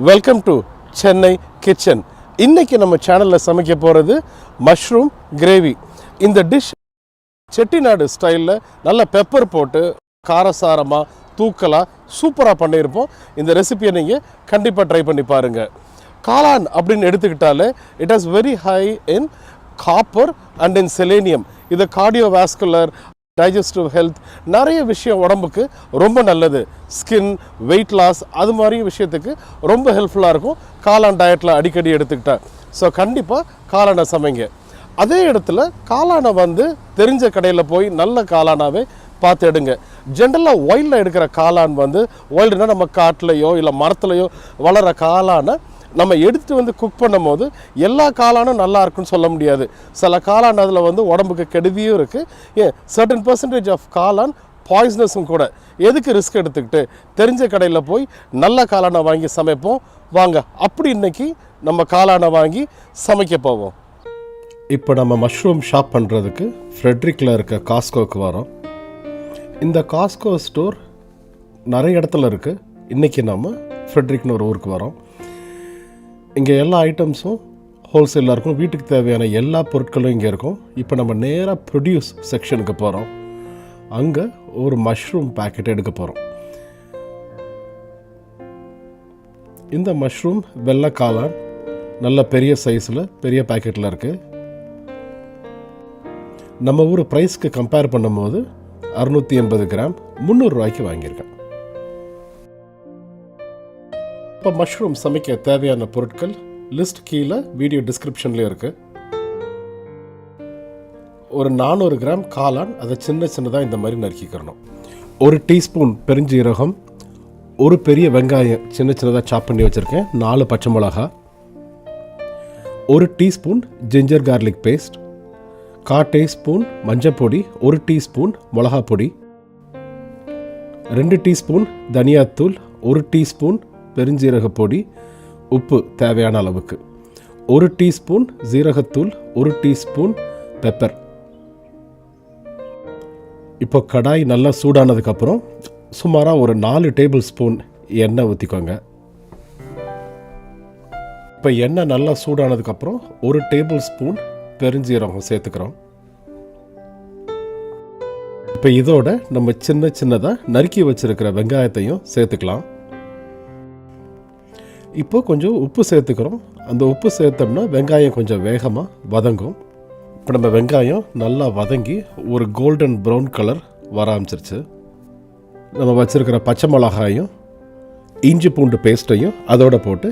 Welcome to Chennai kitchen. இன்றைக்கி நம்ம சேனலில் சமைக்க போகிறது மஷ்ரூம் கிரேவி. இந்த டிஷ் செட்டிநாடு ஸ்டைலில் நல்ல பெப்பர் போட்டு காரசாரமாக தூக்கலாக சூப்பராக பண்ணியிருப்போம். இந்த ரெசிபியை நீங்கள் கண்டிப்பாக ட்ரை பண்ணி பாருங்கள். காளான் அப்படின்னு எடுத்துக்கிட்டாலே it has very high in copper and in selenium. இது கார்டியோவாஸ்குலர், டைஜஸ்டிவ் ஹெல்த், நிறைய விஷயம் உடம்புக்கு ரொம்ப நல்லது. ஸ்கின், வெயிட் லாஸ், அது மாதிரி விஷயத்துக்கு ரொம்ப ஹெல்ப்ஃபுல்லாக இருக்கும் காளான் டயட்டில் அடிக்கடி எடுத்துக்கிட்டா. ஸோ கண்டிப்பாக காளானை சமைங்க. அதே இடத்துல காளானை தெரிஞ்ச கடையில் போய் நல்ல காளானாவே பார்த்து எடுங்க. ஜென்ரலாக ஒயில்டில் எடுக்கிற காளான் ஒயில்டுனா நம்ம காட்டிலையோ இல்லை மரத்துலையோ வளர காளானை நம்ம எடுத்துகிட்டு குக் பண்ணும் போது எல்லா காளானும் நல்லா இருக்குன்னு சொல்ல முடியாது. சில காளான் அதில் உடம்புக்கு கெடுதியும் இருக்குது. ஏன் சர்டன் பர்சன்டேஜ் ஆஃப் காளான் பாய்ஸ்னஸும் கூட. எதுக்கு ரிஸ்க் எடுத்துக்கிட்டு தெரிஞ்ச கடையில் போய் நல்ல காளானை வாங்கி சமைப்போம். வாங்க அப்படி இன்றைக்கி நம்ம காளானை வாங்கி சமைக்க போவோம். இப்போ நம்ம மஷ்ரூம் ஷாப் பண்ணுறதுக்கு ஃப்ரெட்ரிக்கில் இருக்க காஸ்கோவுக்கு வரோம். இந்த காஸ்கோ ஸ்டோர் நிறைய இடத்துல இருக்குது. இன்றைக்கி நம்ம ஃப்ரெட்ரிக்னு ஒரு ஊருக்கு வரோம். இங்கே எல்லா ஐட்டம்ஸும் ஹோல்சேலாக இருக்கும். வீட்டுக்கு தேவையான எல்லா பொருட்களும் இங்கே இருக்கும். இப்போ நம்ம நேராக ப்ரொடியூஸ் செக்ஷனுக்கு போகிறோம். அங்கே ஒரு மஷ்ரூம் பேக்கெட் எடுக்க போகிறோம். இந்த மஷ்ரூம் வெள்ளை காளான் நல்ல பெரிய சைஸில் பெரிய பேக்கெட்டில் இருக்குது. நம்ம ஊர் ப்ரைஸ்க்கு கம்பேர் பண்ணும்போது 680 கிராம் 300 ரூபாய்க்கு வாங்கியிருக்கேன். இப்போ மஷ்ரூம் சமைக்க தேவையான பொருட்கள் லிஸ்ட் கீழே வீடியோ டிஸ்கிரிப்ஷன்லேயும் இருக்குது. ஒரு 400 கிராம் காளான், அதை சின்ன சின்னதாக இந்த மாதிரி நறுக்கிக்கிறணும். 1 டீஸ்பூன் பெருஞ்சீரகம், ஒரு பெரிய வெங்காயம் சின்ன சின்னதாக சாப் பண்ணி வச்சுருக்கேன், 4 பச்சை மிளகா, 1 teaspoon ginger garlic paste, 1/4 teaspoon மஞ்சப்பொடி, 1 டீஸ்பூன் மிளகா பொடி, 2 டீஸ்பூன் தனியாத்தூள், 1 டீஸ்பூன் பெருஞ்சீரக பொடி, உப்பு தேவையான அளவுக்கு, 1 டீஸ்பூன் ஜீரகத்தூள், 1 டீஸ்பூன் பெப்பர். இப்போ கடாய் நல்லா சூடானதுக்கப்புறம் சுமாராக ஒரு 4 டேபிள் ஸ்பூன் எண்ணெய் ஊற்றிக்கோங்க. இப்போ எண்ணெய் நல்லா சூடானதுக்கப்புறம் 1 டேபிள் ஸ்பூன் பெருஞ்சீரகம் சேர்த்துக்கிறோம். இப்போ இதோட நம்ம சின்ன சின்னதாக நறுக்கி வச்சிருக்கிற வெங்காயத்தையும் சேர்த்துக்கலாம். இப்போ கொஞ்சம் உப்பு சேர்த்துக்கிறோம். அந்த உப்பு சேர்த்தோம்னா வெங்காயம் கொஞ்சம் வேகமாக வதங்கும். இப்போ நம்ம வெங்காயம் நல்லா வதங்கி ஒரு கோல்டன் ப்ரௌன் கலர் வர ஆரம்பிச்சிருச்சு. நம்ம வச்சுருக்கிற பச்சை மிளகாயும் இஞ்சி பூண்டு பேஸ்ட்டையும் அதோடு போட்டு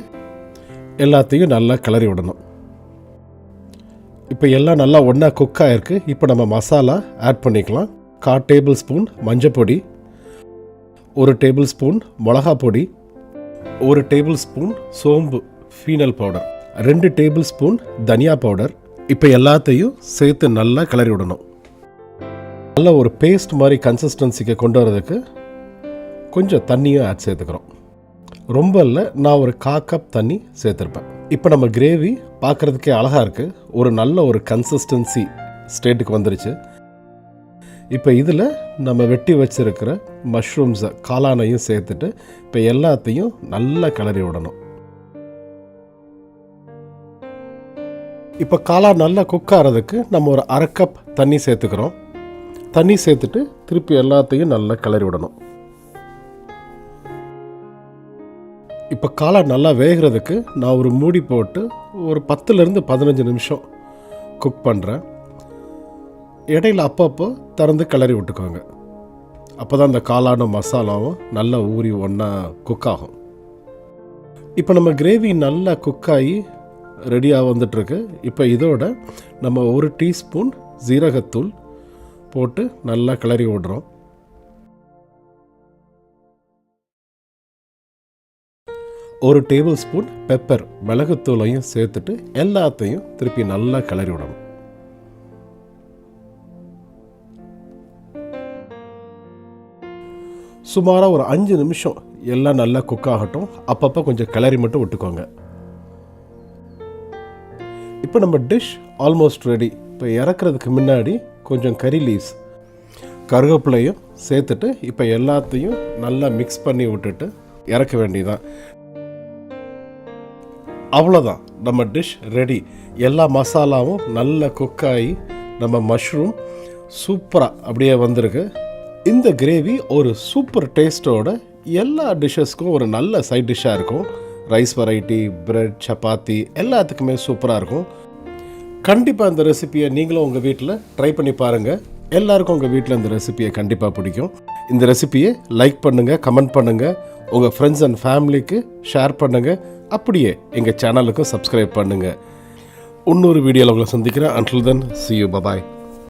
எல்லாத்தையும் நல்லா கிளறி விடணும். இப்போ எல்லாம் நல்லா ஒன்றா குக் ஆகிருக்கு. இப்போ நம்ம மசாலா ஆட் பண்ணிக்கலாம். 1/4 டேபிள் ஸ்பூன் மஞ்சப்பொடி, 1 டேபிள் ஸ்பூன் மிளகா பொடி, 1 டேபிள் ஸ்பூன் சோம்பு ஃபீனல் பவுடர், 2 டேபிள் ஸ்பூன் தனியா பவுடர். இப்போ எல்லாத்தையும் சேர்த்து நல்லா கிளறி விடணும். நல்லா ஒரு பேஸ்ட் மாதிரி கன்சிஸ்டன்சிக்கு கொண்டு வரதுக்கு கொஞ்சம் தண்ணியும் ஆட் சேர்த்துக்கிறோம். ரொம்ப இல்லை, நான் ஒரு 1/4 கப் தண்ணி சேர்த்துருப்பேன். இப்போ நம்ம கிரேவி பார்க்குறதுக்கே அழகாக இருக்குது. ஒரு நல்ல ஒரு கன்சிஸ்டன்சி ஸ்டேட்டுக்கு வந்துருச்சு. இப்போ இதில் நம்ம வெட்டி வச்சுருக்கிற மஷ்ரூம்ஸை காளானையும் சேர்த்துட்டு இப்போ எல்லாத்தையும் நல்லா கிளறி விடணும். இப்போ காளான் நல்லா குக் ஆகிறதுக்கு நம்ம ஒரு 1/2 கப் தண்ணி சேர்த்துக்கிறோம். தண்ணி சேர்த்துட்டு திருப்பி எல்லாத்தையும் நல்லா கிளறி விடணும். இப்போ காளான் நல்லா வேகிறதுக்கு நான் ஒரு மூடி போட்டு ஒரு 10லேருந்து 15 நிமிஷம் குக் பண்ணுறேன். இடையில அப்பப்போ திறந்து கிளறி விட்டுக்கோங்க. அப்போ தான் அந்த காளானும் மசாலாவும் நல்லா ஊறி ஒன்றா குக் ஆகும். இப்போ நம்ம கிரேவி நல்லா குக்காகி ரெடியாக வந்துட்டுருக்கு. இப்போ இதோட நம்ம 1 டீஸ்பூன் ஜீரகத்தூள் போட்டு நல்லா கிளறி விடுறோம். ஒரு டேபிள் ஸ்பூன் பெப்பர் மிளகுத்தூளையும் சேர்த்துட்டு எல்லாத்தையும் திருப்பி நல்லா கிளறி விடணும். சுமாராக ஒரு 5 நிமிஷம் எல்லாம் நல்லா குக் ஆகட்டும். அப்பப்போ கொஞ்சம் கிளறி மட்டும் விட்டுக்கோங்க. இப்போ நம்ம டிஷ் ஆல்மோஸ்ட் ரெடி. இப்போ இறக்குறதுக்கு முன்னாடி கொஞ்சம் கறி லீவ்ஸ், கருவேப்பிலையும் சேர்த்துட்டு இப்போ எல்லாத்தையும் நல்லா மிக்ஸ் பண்ணி விட்டுட்டு இறக்க வேண்டியதான். அவ்வளோதான், நம்ம டிஷ் ரெடி. எல்லா மசாலாவும் நல்ல குக்காகி நம்ம மஷ்ரூம் சூப்பராக அப்படியே வந்திருக்கு. இந்த கிரேவி ஒரு சூப்பர் டேஸ்ட்டோட எல்லா டிஷ்ஷஸ்க்கும் ஒரு நல்ல சைட் டிஷ்ஷாக இருக்கும். ரைஸ் வெரைட்டி, பிரெட், சப்பாத்தி எல்லாத்துக்குமே சூப்பராக இருக்கும். கண்டிப்பாக இந்த ரெசிபியை நீங்களும் உங்கள் வீட்டில் ட்ரை பண்ணி பாருங்கள். எல்லாருக்கும் உங்கள் வீட்டில் இந்த ரெசிபியை கண்டிப்பாக பிடிக்கும். இந்த ரெசிபியை லைக் பண்ணுங்கள், கமெண்ட் பண்ணுங்கள், உங்கள் ஃப்ரெண்ட்ஸ் அண்ட் ஃபேமிலிக்கு ஷேர் பண்ணுங்கள். அப்படியே எங்கள் சேனலுக்கும் சப்ஸ்கிரைப் பண்ணுங்கள். இன்னொரு வீடியோவில் உங்களை சந்திக்கிறேன். Until then, see you. Bye-bye.